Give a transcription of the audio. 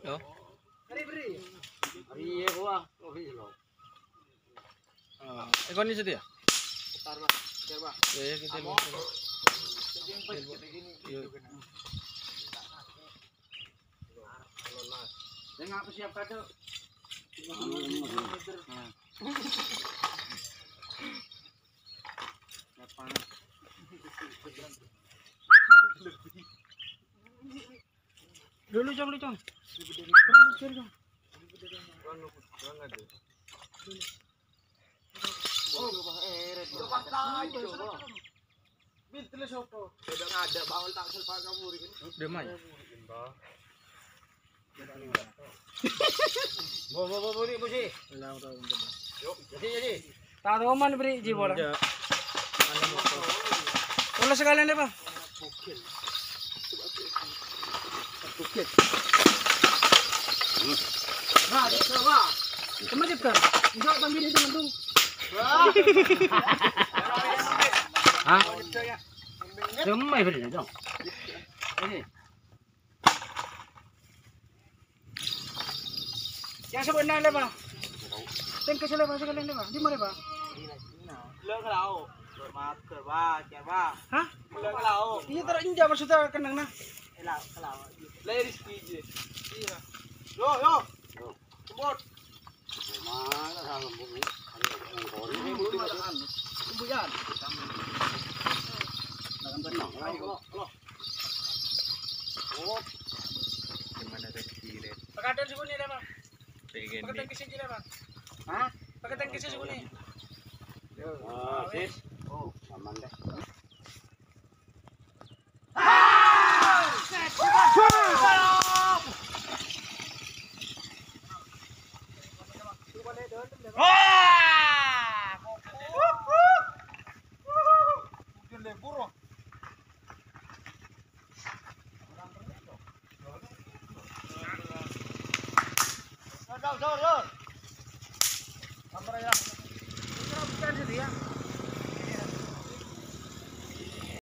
Yo. Beri. Iya gua, kopi lo. Ikon itu dia. Bentar, Bang. Biar, Bang. Ya kita lu. Dan ngapa siap kado? Dulu jom. Udah ada bawal tak selpa kamu ini. Demai. Bo ni busi. Yuk, jadi. Tahu man beri jiwa. Ya. Kalau sekalian deh, Bang. Bukit. Nah, coba. Kemana kan? Enggak bang ini teman tuh. Hah? Demai beri dong. Ini. Yang sebenarnya Bang. Tengke sila Bang sekalian deh, Bang. Di mana, Bang? Lỡ cái lẩu rồi mà cửa ba chè ba Hah? lỡ cái lẩu Iya taruh injak maksudnya kenang nah. cái lẩu ladies kiji iya yo jemput Mana salah bumi. ini belum ada kan Kumpulan. Jangan berenang. Halo. Oh, Gimana rezeki deh. Pakai dan seguni deh, Bang. Pengen Pakai nih. tangki sini deh, Bang. hah? Pakai tangki seguni. Sis. Oh, aman deh. Bukan sih ya.